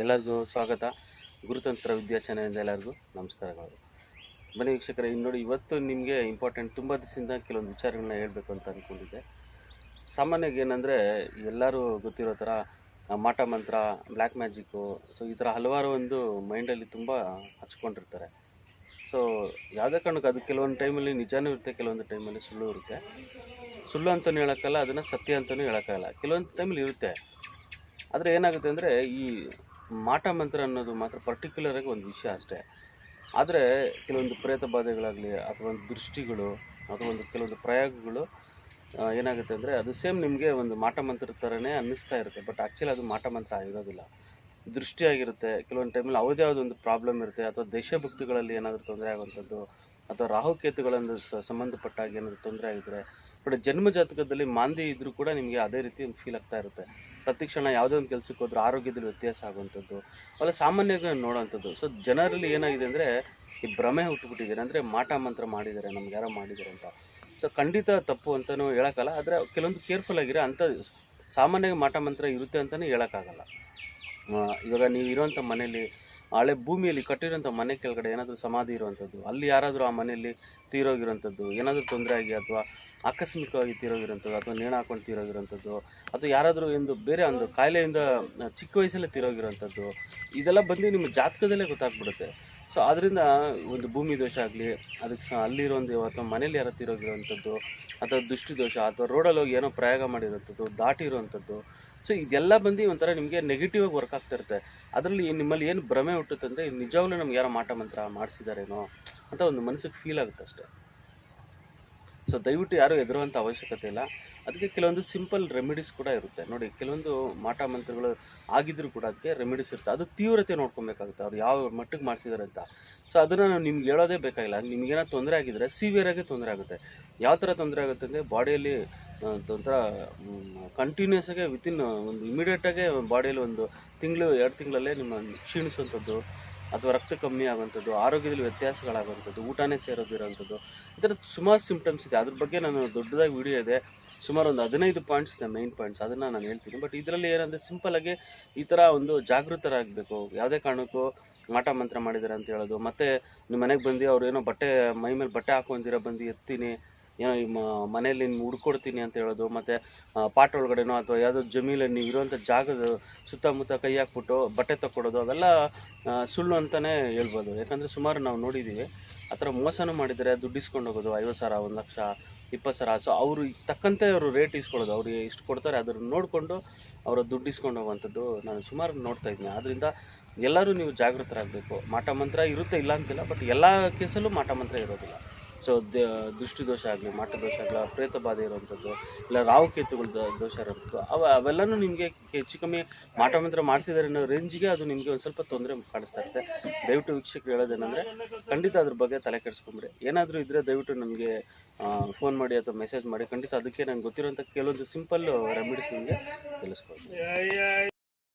ಎಲ್ಲರಿಗೂ ಸ್ವಾಗತ. ಗುರುತಂತ್ರ ವಿದ್ಯಾ ಚಾನೆಲಿಂದ ಎಲ್ಲರಿಗೂ ನಮಸ್ಕಾರಗಳು. ಬನ್ನಿ ವೀಕ್ಷಕರೇ, ಇನ್ನು ನೋಡಿ, ಇವತ್ತು ನಿಮಗೆ ಇಂಪಾರ್ಟೆಂಟ್, ತುಂಬ ದಿವಸದಿಂದ ಕೆಲವೊಂದು ವಿಚಾರಗಳನ್ನ ಹೇಳಬೇಕು ಅಂತ ಅಂದ್ಕೊಂಡಿದ್ದೆ. ಸಾಮಾನ್ಯವಾಗಿ ಏನಂದರೆ, ಎಲ್ಲರೂ ಗೊತ್ತಿರೋ ಥರ ಮಾಟ ಮಂತ್ರ, ಬ್ಲ್ಯಾಕ್ ಮ್ಯಾಜಿಕ್ಕು, ಸೊ ಈ ಥರ ಹಲವಾರು ಒಂದು ಮೈಂಡಲ್ಲಿ ತುಂಬ ಹಚ್ಕೊಂಡಿರ್ತಾರೆ. ಸೊ ಯಾವುದೇ ಕಾರಣಕ್ಕೂ ಅದು ಕೆಲವೊಂದು ಟೈಮಲ್ಲಿ ನಿಜಾನೂ ಇರುತ್ತೆ, ಕೆಲವೊಂದು ಟೈಮಲ್ಲಿ ಸುಳ್ಳು ಇರುತ್ತೆ. ಸುಳ್ಳು ಅಂತಲೂ ಹೇಳೋಕ್ಕಲ್ಲ, ಅದನ್ನು ಸತ್ಯ ಅಂತಲೂ ಹೇಳೋಕ್ಕಾಗಲ್ಲ. ಕೆಲವೊಂದು ಟೈಮಲ್ಲಿ ಇರುತ್ತೆ. ಆದರೆ ಏನಾಗುತ್ತೆ ಅಂದರೆ, ಈ ಮಾಟ ಮಂತ್ರ ಅನ್ನೋದು ಮಾತ್ರ ಪರ್ಟಿಕ್ಯುಲರಾಗಿ ಒಂದು ವಿಷಯ ಅಷ್ಟೇ. ಆದರೆ ಕೆಲವೊಂದು ಪ್ರೇತ ಬಾಧೆಗಳಾಗಲಿ, ಅಥವಾ ಒಂದು ದೃಷ್ಟಿಗಳು, ಅಥವಾ ಒಂದು ಕೆಲವೊಂದು ಪ್ರಯೋಗಗಳು ಏನಾಗುತ್ತೆ ಅಂದರೆ, ಅದು ಸೇಮ್ ನಿಮಗೆ ಒಂದು ಮಾಟ ಮಂತ್ರದ ಥರನೇ ಅನ್ನಿಸ್ತಾ ಇರುತ್ತೆ. ಬಟ್ ಆ್ಯಕ್ಚುಲಿ ಅದು ಮಾಟ ಮಂತ್ರ ಆಗಿರೋದಿಲ್ಲ, ದೃಷ್ಟಿಯಾಗಿರುತ್ತೆ. ಕೆಲವೊಂದು ಟೈಮಲ್ಲಿ ಯಾವುದೇ ಒಂದು ಪ್ರಾಬ್ಲಮ್ ಇರುತ್ತೆ, ಅಥವಾ ದೇಶಭಕ್ತಿಗಳಲ್ಲಿ ಏನಾದರೂ ತೊಂದರೆ ಆಗುವಂಥದ್ದು, ಅಥವಾ ರಾಹುಕೇತುಗಳನ್ನು ಸಂಬಂಧಪಟ್ಟಾಗ ಏನಾದರೂ ತೊಂದರೆ ಆಗಿದ್ರೆ, ಬಟ್ ಜನ್ಮ ಜಾತಕದಲ್ಲಿ ಮಾಂದಿ ಇದ್ದರೂ ಕೂಡ ನಿಮಗೆ ಅದೇ ರೀತಿ ಒಂದು ಫೀಲ್ ಆಗ್ತಾ ಇರುತ್ತೆ. ಪ್ರತಿಕ್ಷಣ ಯಾವುದೇ ಒಂದು ಕೆಲಸಕ್ಕೆ ಹೋದ್ರೆ ಆರೋಗ್ಯದಲ್ಲಿ ವ್ಯತ್ಯಾಸ ಆಗುವಂಥದ್ದು ಅವೆಲ್ಲ ಸಾಮಾನ್ಯವಾಗಿ ನೋಡೋವಂಥದ್ದು. ಸೊ ಜನರಲ್ಲಿ ಏನಾಗಿದೆ ಅಂದರೆ, ಈ ಭ್ರಮೆ ಹುಟ್ಟುಬಿಟ್ಟಿದ್ದಾರೆ, ಅಂದರೆ ಮಾಟ ಮಂತ್ರ ಮಾಡಿದ್ದಾರೆ, ನಮ್ಗೆ ಯಾರೋ ಮಾಡಿದ್ದಾರೆ ಅಂತ. ಸೊ ಖಂಡಿತ ತಪ್ಪು ಅಂತಲೂ ಹೇಳೋಕ್ಕಲ್ಲ, ಆದರೆ ಕೆಲವೊಂದು ಕೇರ್ಫುಲ್ ಆಗಿರೋ ಅಂಥ ಸಾಮಾನ್ಯವಾಗಿ ಮಾಟ ಮಂತ್ರ ಇರುತ್ತೆ ಅಂತಲೇ ಹೇಳೋಕ್ಕಾಗಲ್ಲ. ಇವಾಗ ನೀವು ಇರೋವಂಥ ಮನೇಲಿ, ಹಳೆ ಭೂಮಿಯಲ್ಲಿ ಕಟ್ಟಿರೋಂಥ ಮನೆ ಕೆಳಗಡೆ ಏನಾದರೂ ಸಮಾಧಿ ಇರುವಂಥದ್ದು, ಅಲ್ಲಿ ಯಾರಾದರೂ ಆ ಮನೆಯಲ್ಲಿ ತೀರೋಗಿರೋಂಥದ್ದು, ಏನಾದರೂ ತೊಂದರೆ ಆಗಿ, ಅಥವಾ ಆಕಸ್ಮಿಕವಾಗಿ ತೀರೋಗಿರೋಂಥದ್ದು, ಅಥವಾ ನೇಣು ಹಾಕೊಂಡು ತೀರೋಗಿರೋಂಥದ್ದು, ಅಥವಾ ಯಾರಾದರೂ ಒಂದು ಬೇರೆ ಒಂದು ಕಾಯಿಲೆಯಿಂದ ಚಿಕ್ಕ ವಯಸ್ಸಲ್ಲೇ ತೀರೋಗಿರೋಂಥದ್ದು, ಇದೆಲ್ಲ ಬಂದು ನಿಮ್ಮ ಜಾತಕದಲ್ಲೇ ಗೊತ್ತಾಗ್ಬಿಡುತ್ತೆ. ಸೊ ಆದ್ದರಿಂದ ಒಂದು ಭೂಮಿ ದೋಷ ಆಗಲಿ, ಅದಕ್ಕೆ ಅಲ್ಲಿರೋಂದು, ಅಥವಾ ಮನೇಲಿ ಯಾರೋ ತೀರೋಗಿರೋಂಥದ್ದು, ಅಥವಾ ದೃಷ್ಟಿ ದೋಷ, ಅಥವಾ ರೋಡಲ್ಲಿ ಹೋಗಿ ಏನೋ ಪ್ರಯೋಗ ಮಾಡಿರೋಂಥದ್ದು, ದಾಟಿರೋಂಥದ್ದು, ಸೊ ಇದೆಲ್ಲ ಬಂದು ಒಂಥರ ನಿಮಗೆ ನೆಗೆಟಿವ್ ಆಗಿ ವರ್ಕ್ ಆಗ್ತಾ ಇರುತ್ತೆ. ಅದರಲ್ಲಿ ನಿಮ್ಮಲ್ಲಿ ಏನು ಭ್ರಮೆ ಹುಟ್ಟುತ್ತೆ ಅಂದರೆ, ನಿಜವಾಗ್ಲೂ ನಮ್ಗೆ ಯಾರೋ ಮಾಟ ಮಂತ್ರ ಮಾಡಿಸಿದಾರೇನೋ ಅಂತ ಒಂದು ಮನಸ್ಸಿಗೆ ಫೀಲ್ ಆಗುತ್ತೆ ಅಷ್ಟೇ. ಸೊ ದಯವಿಟ್ಟು ಯಾರೂ ಹೆದರುವಂಥ ಅವಶ್ಯಕತೆ ಇಲ್ಲ. ಅದಕ್ಕೆ ಕೆಲವೊಂದು ಸಿಂಪಲ್ ರೆಮಿಡೀಸ್ ಕೂಡ ಇರುತ್ತೆ. ನೋಡಿ, ಕೆಲವೊಂದು ಮಾಟ ಮಂತ್ರಗಳು ಆಗಿದ್ರೂ ಕೂಡ ಅದಕ್ಕೆ ರೆಮಿಡೀಸ್ ಇರುತ್ತೆ. ಅದು ತೀವ್ರತೆ ನೋಡ್ಕೊಬೇಕಾಗುತ್ತೆ, ಅವ್ರು ಯಾವ ಮಟ್ಟಿಗೆ ಮಾಡಿಸಿದ್ದಾರೆ ಅಂತ. ಸೊ ಅದನ್ನು ನಾವು ನಿಮ್ಗೆ ಹೇಳೋದೇ ಬೇಕಾಗಿಲ್ಲ. ನಿಮಗೇನೋ ತೊಂದರೆ ಆಗಿದ್ರೆ ಸಿವಿಯರಾಗಿ ತೊಂದರೆ ಆಗುತ್ತೆ. ಯಾವ ಥರ ತೊಂದರೆ ಆಗುತ್ತೆ ಅಂದರೆ, ಬಾಡಿಯಲ್ಲಿ ಒಂಥರ ಕಂಟಿನ್ಯೂಸ್ ಆಗಿ ವಿತಿನ್ ಒಂದು ಇಮಿಡಿಯೇಟಾಗೆ ಬಾಡಿಯಲ್ಲಿ ಒಂದು ತಿಂಗಳು 2 ತಿಂಗಳಲ್ಲೇ ನಿಮ್ಮ ಕ್ಷೀಣಿಸುವಂಥದ್ದು, ಅಥವಾ ರಕ್ತ ಕಮ್ಮಿ ಆಗುವಂಥದ್ದು, ಆರೋಗ್ಯದಲ್ಲಿ ವ್ಯತ್ಯಾಸಗಳಾಗುವಂಥದ್ದು, ಊಟನೇ ಸೇರೋದಿರೋವಂಥದ್ದು, ಈ ಥರ ಸುಮಾರು ಸಿಂಪ್ಟಮ್ಸ್ ಇದೆ. ಅದ್ರ ಬಗ್ಗೆ ನಾನು ದೊಡ್ಡದಾಗಿ ವಿಡಿಯೋ ಇದೆ, ಸುಮಾರು ಒಂದು 15 ಪಾಯಿಂಟ್ಸ್ ಇದೆ, ಮೈನ್ ಪಾಯಿಂಟ್ಸ್, ಅದನ್ನು ನಾನು ಹೇಳ್ತೀನಿ. ಬಟ್ ಇದರಲ್ಲಿ ಏನಂದರೆ, ಸಿಂಪಲಾಗಿ ಈ ಥರ ಒಂದು ಜಾಗೃತರಾಗಬೇಕು. ಯಾವುದೇ ಕಾರಣಕ್ಕೂ ಮಾಟ ಮಂತ್ರ ಮಾಡಿದ್ದಾರೆ ಅಂತ ಹೇಳೋದು, ಮತ್ತು ನಿಮ್ಮ ಮನೆಗೆ ಬಂದು ಅವ್ರು ಏನೋ ಮೈ ಮೇಲೆ ಬಟ್ಟೆ ಹಾಕೊಂದಿರ ಬಂದು ಎತ್ತೀನಿ, ಏನೋ ಈ ಮನೆಯಲ್ಲಿ ಹುಡ್ಕೊಡ್ತೀನಿ ಅಂತ ಹೇಳೋದು, ಮತ್ತು ಪಾಟ್ ಒಳಗಡೆನೋ ಅಥವಾ ಯಾವುದೋ ಜಮೀನಲ್ಲಿ ನೀವು ಇರೋವಂಥ ಜಾಗದ ಸುತ್ತಮುತ್ತ ಕೈ ಹಾಕ್ಬಿಟ್ಟು ಬಟ್ಟೆ ತಕ್ಕೊಡೋದು, ಅವೆಲ್ಲ ಸುಳ್ಳು ಅಂತಲೇ ಹೇಳ್ಬೋದು. ಯಾಕಂದರೆ ಸುಮಾರು ನಾವು ನೋಡಿದ್ದೀವಿ, ಆ ಥರ ಮೋಸನೂ ಮಾಡಿದ್ದಾರೆ. ದುಡ್ಡು ಇಸ್ಕೊಂಡು ಹೋಗೋದು, 50,000, 1 ಲಕ್ಷ, 20,000. ಸೊ ಅವರು ತಕ್ಕಂತೆ ಅವರು ರೇಟ್ ಇಸ್ಕೊಳ್ಳೋದು, ಅವ್ರಿಗೆ ಇಷ್ಟು ಕೊಡ್ತಾರೆ ಅದನ್ನು ನೋಡಿಕೊಂಡು ಅವರು ದುಡ್ಡು ಇಸ್ಕೊಂಡು ಹೋಗುವಂಥದ್ದು ನಾನು ಸುಮಾರು ನೋಡ್ತಾ ಇದ್ದೀನಿ. ಆದ್ದರಿಂದ ಎಲ್ಲರೂ ನೀವು ಜಾಗೃತರಾಗಬೇಕು. ಮಾಟ ಮಂತ್ರ ಇರುತ್ತೆ, ಇಲ್ಲ ಅಂತಿಲ್ಲ, ಬಟ್ ಎಲ್ಲ ಕೇಸಲ್ಲೂ ಮಾಟ ಮಂತ್ರ ಇರೋದಿಲ್ಲ. ಸೊ ದೃಷ್ಟಿ ದೋಷ ಆಗಲಿ, ಮಾಟ ದೋಷ ಆಗಲಿ, ಪ್ರೇತ ಬಾಧೆ ಇರುವಂಥದ್ದು, ಇಲ್ಲ ರಾಹುಕೇತುಗಳ ದೋಷ ಇರೋಂಥದ್ದು, ಅವೆಲ್ಲನೂ ನಿಮಗೆ ಹೆಚ್ಚು ಕಮ್ಮಿ ಮಾಟ ಮಂತ್ರ ಮಾಡಿಸಿದ್ದಾರೆ ಅನ್ನೋ ರೇಂಜಿಗೆ ಅದು ನಿಮಗೆ ಒಂದು ಸ್ವಲ್ಪ ತೊಂದರೆ ಕಾಣಿಸ್ತಾ ಇರುತ್ತೆ. ದಯವಿಟ್ಟು ವೀಕ್ಷಕರು ಹೇಳೋದೇನೆಂದರೆ, ಖಂಡಿತ ಅದ್ರ ಬಗ್ಗೆ ತಲೆ ಕೆಡಿಸ್ಕೊಂಬಿಡಿ. ಏನಾದರೂ ಇದ್ದರೆ ದಯವಿಟ್ಟು ನನಗೆ ಫೋನ್ ಮಾಡಿ ಅಥವಾ ಮೆಸೇಜ್ ಮಾಡಿ. ಖಂಡಿತ ಅದಕ್ಕೆ ನಂಗೆ ಗೊತ್ತಿರೋಂಥ ಕೆಲವೊಂದು ಸಿಂಪಲ್ ರೆಮಿಡೀಸ್ ನಿಮಗೆ ತಿಳಿಸ್ಕೊಡ್ತೀನಿ.